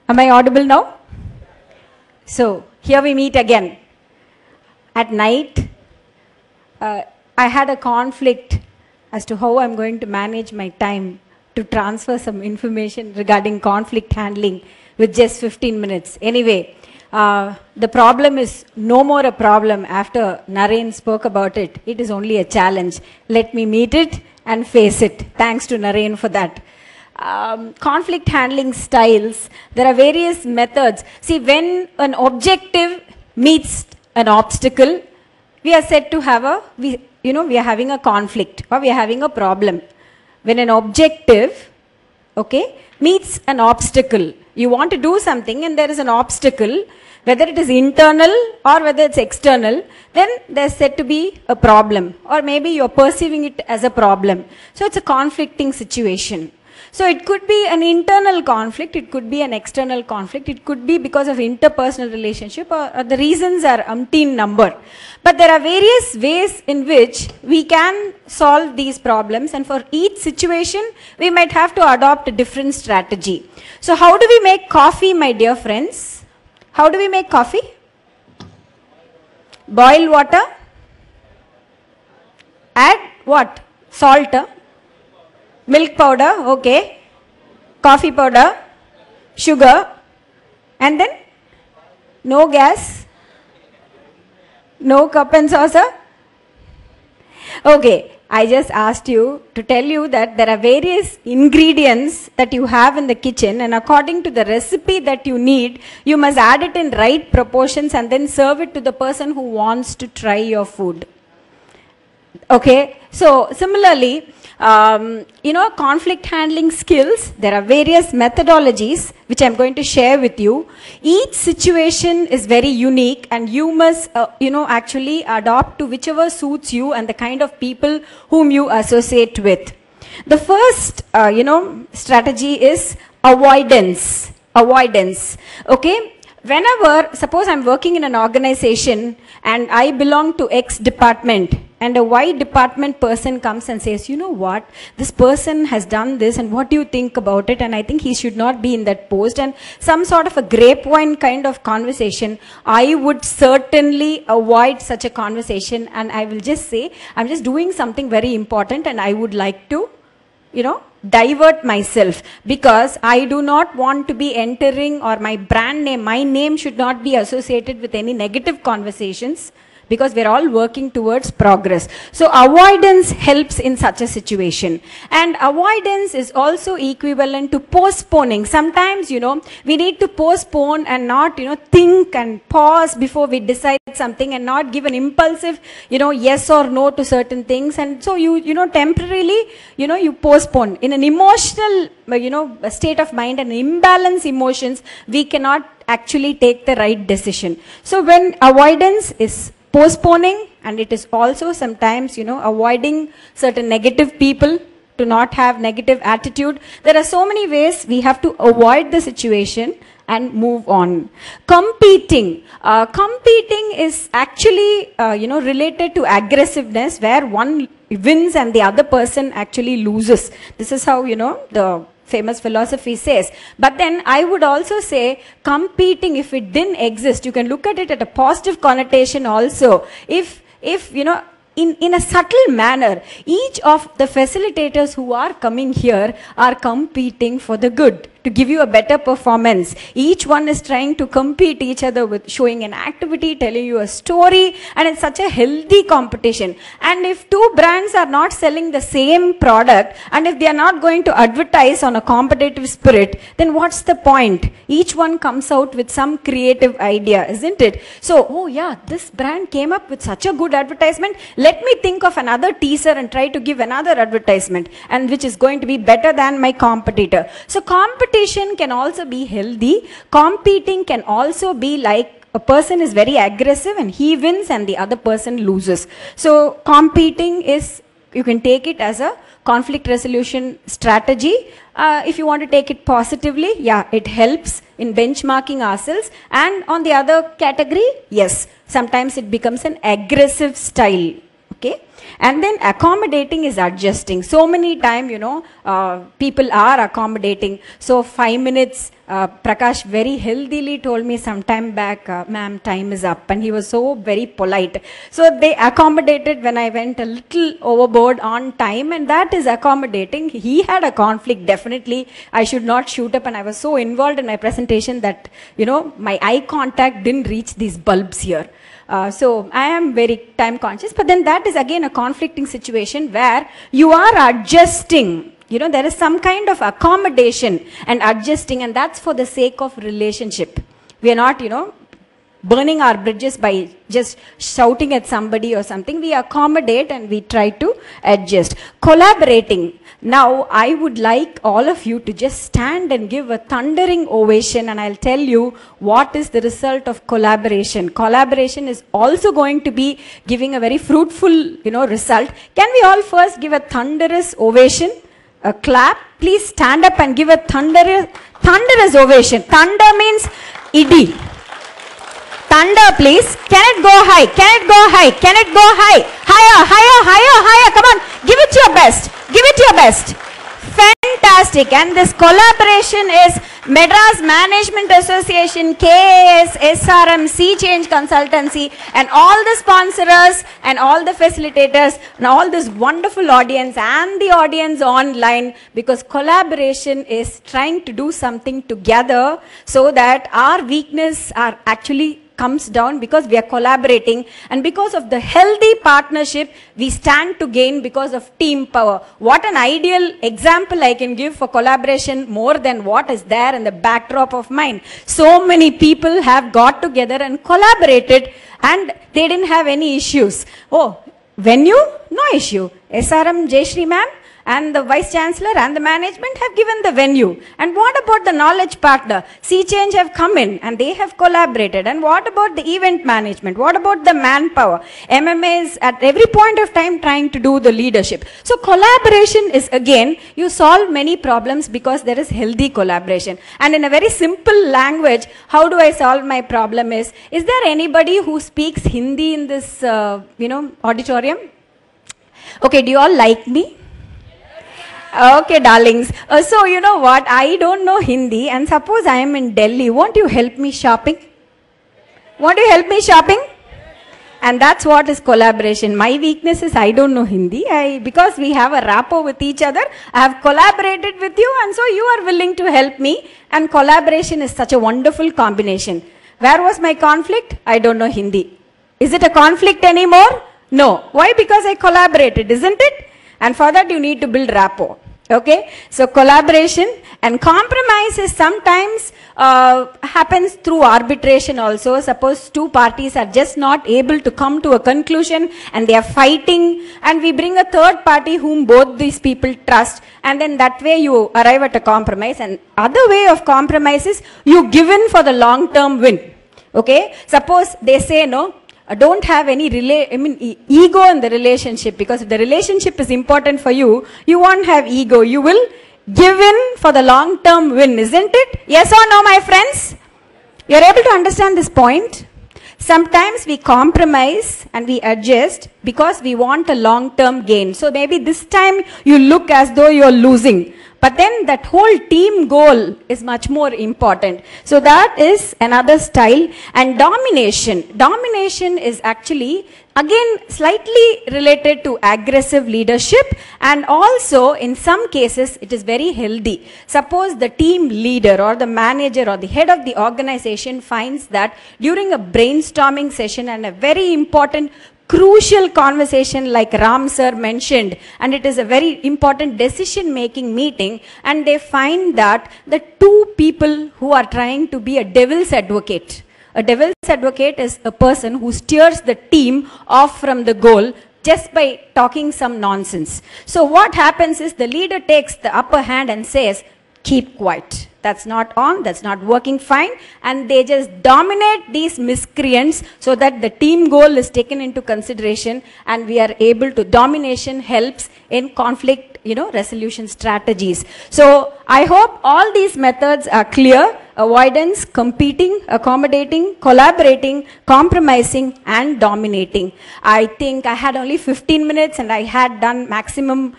Am I audible now? So, here we meet again. At night, I had a conflict as to how I'm going to manage my time to transfer some information regarding conflict handling with just 15 minutes. Anyway, the problem is no more a problem after Naren spoke about it. It is only a challenge. Let me meet it and face it. Thanks to Naren for that. Conflict handling styles, there are various methods. See, when an objective meets an obstacle, we are said to have we are having a conflict or we are having a problem. When an objective, meets an obstacle, you want to do something and there is an obstacle, whether it is internal or whether it's external, then there's said to be a problem, or maybe you're perceiving it as a problem. So it's a conflicting situation. So it could be an internal conflict, it could be an external conflict, it could be because of interpersonal relationship, or the reasons are umpteen number. But there are various ways in which we can solve these problems, and for each situation we might have to adopt a different strategy. So how do we make coffee, my dear friends? How do we make coffee? Boil water, add what? Salt, milk powder, okay, coffee powder, sugar, and then no gas, no cup and saucer. Okay, I just asked you to tell you that there are various ingredients that you have in the kitchen, and according to the recipe that you need, you must add it in right proportions and then serve it to the person who wants to try your food. Okay, so similarly, conflict handling skills, there are various methodologies which I'm going to share with you. Each situation is very unique and you must, actually adopt to whichever suits you and the kind of people whom you associate with. The first, strategy is avoidance. Avoidance, okay? Whenever, suppose I'm working in an organization and I belong to X department, and a Y department person comes and says, you know what, this person has done this and what do you think about it, and I think he should not be in that post, and some sort of a grapevine kind of conversation, I would certainly avoid such a conversation, and I will just say, I'm just doing something very important and I would like to, divert myself, because I do not want to be entering, or my brand name, my name should not be associated with any negative conversations, because we're all working towards progress. So avoidance helps in such a situation. And avoidance is also equivalent to postponing. Sometimes, we need to postpone and not, think and pause before we decide something, and not give an impulsive, yes or no to certain things. And so you temporarily, you postpone. In an emotional, state of mind and imbalance emotions, we cannot actually take the right decision. So when avoidance is postponing, and it is also sometimes, avoiding certain negative people, to not have negative attitude. There are so many ways we have to avoid the situation and move on. Competing. Competing is actually, related to aggressiveness, where one wins and the other person actually loses. This is how, the famous philosophy says. But then I would also say competing, if it didn't exist, you can look at it at a positive connotation also. If in a subtle manner, each of the facilitators who are coming here are competing for the good, to give you a better performance. Each one is trying to compete each other with showing an activity, telling you a story, and it's such a healthy competition. And if two brands are not selling the same product, and if they are not going to advertise on a competitive spirit, then what's the point? Each one comes out with some creative idea, isn't it? So, oh yeah, this brand came up with such a good advertisement. Let me think of another teaser and try to give another advertisement, and which is going to be better than my competitor. So competition can also be healthy. Competing can also be like a person is very aggressive and he wins and the other person loses. So competing is, you can take it as a conflict resolution strategy. If you want to take it positively, yeah, it helps in benchmarking ourselves. And on the other category, yes, sometimes it becomes an aggressive style. Okay, and then accommodating is adjusting. So many times, you know, people are accommodating. So 5 minutes, Prakash very healthily told me some time back, ma'am, time is up, and he was so very polite. So they accommodated when I went a little overboard on time, and that is accommodating. He had a conflict, definitely. I should not shoot up, and I was so involved in my presentation that, you know, my eye contact didn't reach these bulbs here. So I am very time conscious, but then that is again a conflicting situation where you are adjusting. You know, there is some kind of accommodation and adjusting, and that's for the sake of relationship. We are not, you know, burning our bridges by just shouting at somebody or something. We accommodate and we try to adjust. Collaborating. Now, I would like all of you to just stand and give a thundering ovation, and I'll tell you what is the result of collaboration. Collaboration is also going to be giving a very fruitful, you know, result. Can we all first give a thunderous ovation? A clap. Please stand up and give a thunderous ovation. Thunder means idi. Thunder, please. Can it go high? Can it go high? Can it go high? Higher, higher, higher, higher. Come on. Give it your best. Give it your best. Fantastic. And this collaboration is Madras Management Association, KAS, SRM, Sea Change Consultancy, and all the sponsors and all the facilitators and all this wonderful audience and the audience online, because collaboration is trying to do something together so that our weakness are actually comes down because we are collaborating, and because of the healthy partnership we stand to gain because of team power. What an ideal example I can give for collaboration more than what is there in the backdrop of mine. So many people have got together and collaborated and they didn't have any issues. Oh, venue? No issue. SRM Jayashree ma'am and the Vice Chancellor and the management have given the venue. And what about the knowledge partner? Sea Change have come in and they have collaborated. And what about the event management? What about the manpower? MMA is at every point of time trying to do the leadership. So collaboration is, again, you solve many problems because there is healthy collaboration. And in a very simple language, how do I solve my problem is there anybody who speaks Hindi in this, auditorium? Okay, do you all like me? Okay, darlings. So, you know what? I don't know Hindi, and suppose I am in Delhi. Won't you help me shopping? Won't you help me shopping? And that's what is collaboration. My weakness is I don't know Hindi. Because we have a rapport with each other, I have collaborated with you, and so you are willing to help me. And collaboration is such a wonderful combination. Where was my conflict? I don't know Hindi. Is it a conflict anymore? No. Why? Because I collaborated, isn't it? And for that you need to build rapport. Okay, so collaboration and compromise is sometimes happens through arbitration also. Suppose two parties are just not able to come to a conclusion and they are fighting, and we bring a third party whom both these people trust, and then that way you arrive at a compromise. And other way of compromise is you give in for the long-term win. Okay, suppose they say no, don't have any ego in the relationship, because if the relationship is important for you, you won't have ego. You will give in for the long-term win, isn't it? Yes or no, my friends? You're able to understand this point? Sometimes we compromise and we adjust because we want a long-term gain. So maybe this time you look as though you're losing, but then that whole team goal is much more important. So that is another style. And domination. Domination is actually, again, slightly related to aggressive leadership, and also in some cases it is very healthy. Suppose the team leader or the manager or the head of the organization finds that during a brainstorming session and a very important crucial conversation like Ram sir mentioned, and it is a very important decision making meeting, and they find that the two people who are trying to be a devil's advocate. A devil's advocate is a person who steers the team off from the goal just by talking some nonsense. So what happens is the leader takes the upper hand and says, keep quiet. That's not on, that's not working fine. And they just dominate these miscreants so that the team goal is taken into consideration, and we are able to, domination helps in conflict, resolution strategies. So I hope all these methods are clear. avoidance, competing, accommodating, collaborating, compromising, and dominating. I think I had only 15 minutes and I had done maximum,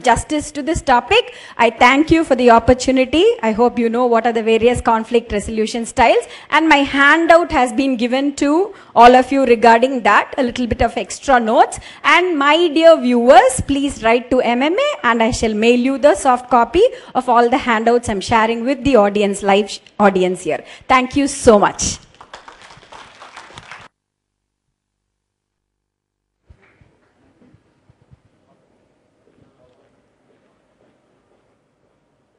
justice to this topic. I thank you for the opportunity. I hope you know what are the various conflict resolution styles, and my handout has been given to all of you regarding that, a little bit of extra notes. And my dear viewers, please write to MMA and I shall mail you the soft copy of all the handouts I'm sharing with the audience, live audience here. Thank you so much.